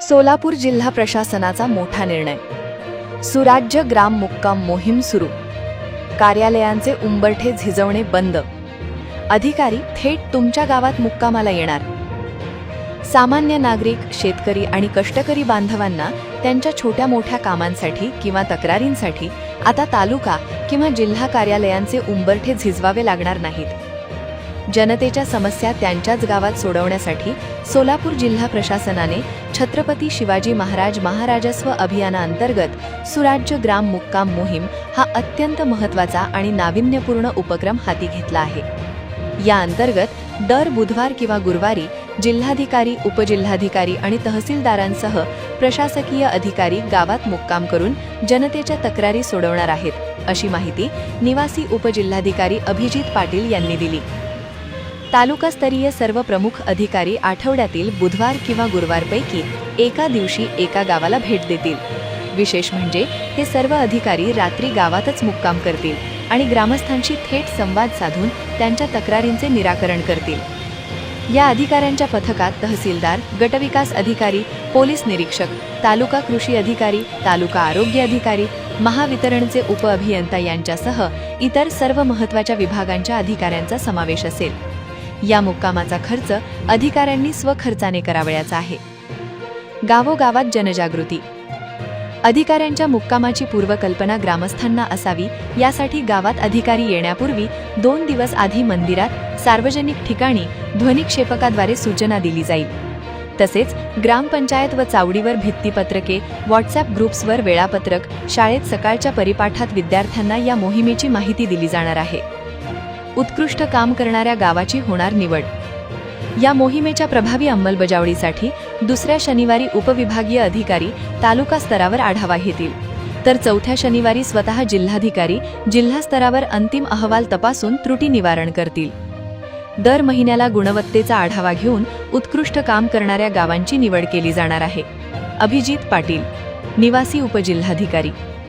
सोलापूर जिल्हा प्रशासनाचा मोठा निर्णय। सुराज्य ग्राम मुक्काम मोहीम सुरू। कार्यालयांचे उंबरठे झिजवणे बंद। अधिकारी थेट तुमच्या गावात मुक्कामाला येणार। सामान्य नागरिक, शेतकरी आणि कष्टकरी बांधवांना त्यांच्या छोट्या मोठ्या कामांसाठी किंवा तक्रारींसाठी आता तालुका किंवा जिल्हा कार्यालयांचे उंबरठे झिजवावे लागणार नाहीत। जनतेच्या समस्या त्यांच्याच गावात सोडवण्यासाठी सोलापूर जिल्हा प्रशासनाने छत्रपती शिवाजी महाराज महाराजस्व अभियानाअंतर्गत सुराज्य ग्राम मुक्काम मोहीम हा अत्यंत महत्त्वाचा आणि नाविन्यपूर्ण उपक्रम हाती घेतला आहे। या अंतर्गत दर बुधवार किंवा गुरुवारी जिल्हाधिकारी, उपजिल्हाधिकारी आणि तहसीलदारांसह प्रशासकीय अधिकारी गावात मुक्काम करून जनतेच्या तक्रारी सोडवणार आहेत, अशी माहिती निवासी उपजिल्हाधिकारी अभिजित पाटील यांनी दिली। तालुकास्तरीय सर्व प्रमुख अधिकारी आठवड्यातील बुधवार किंवा गुरुवारपैकी एका दिवशी एका गावाला भेट देतील। विशेष म्हणजे हे सर्व अधिकारी रात्री गावातच मुक्काम करतील आणि ग्रामस्थांशी थेट संवाद साधून त्यांच्या तक्रारींचे निराकरण करतील। या अधिकाऱ्यांच्या पथकात तहसीलदार, गटविकास अधिकारी, पोलीस निरीक्षक, तालुका कृषी अधिकारी, तालुका आरोग्य अधिकारी, महावितरणचे उपअभियंता यांच्यासह इतर सर्व महत्त्वाच्या विभागांच्या अधिकाऱ्यांचा समावेश असेल। या मुक्कामाचा खर्च अधिकाऱ्यांनी स्वखर्चाने करावयाचा आहे। गावोगावात जनजागृती। अधिकाऱ्यांच्या मुक्कामाची पूर्वकल्पना ग्रामस्थांना असावी, यासाठी गावात अधिकारी येण्यापूर्वी 2 दिवस आधी मंदिरात, सार्वजनिक ठिकाणी ध्वनिक्षेपकाद्वारे सूचना दिली जाईल। तसेच ग्रामपंचायत व चावडीवर भित्तीपत्रके, व्हॉट्सॲप ग्रुप्सवर वेळापत्रक, शाळेत सकाळच्या परिपाठात विद्यार्थ्यांना या मोहिमेची माहिती दिली जाणार आहे। उत्कृष्ट काम करणाऱ्या गावाची होणार निवड। या मोहिमेच्या प्रभावी अंमलबजावणीसाठी दुसऱ्या शनिवारी उपविभागीय अधिकारी तालुका स्तरावर आढावा घेतील, तर चौथ्या शनिवारी स्वतः जिल्हाधिकारी जिल्हा स्तरावर अंतिम अहवाल तपासून त्रुटी निवारण करतील। दर महिन्याला गुणवत्तेचा आढावा घेऊन उत्कृष्ट काम करणाऱ्या गावांची निवड केली जाणार आहे। अभिजित पाटील, निवासी उपजिल्हाधिकारी।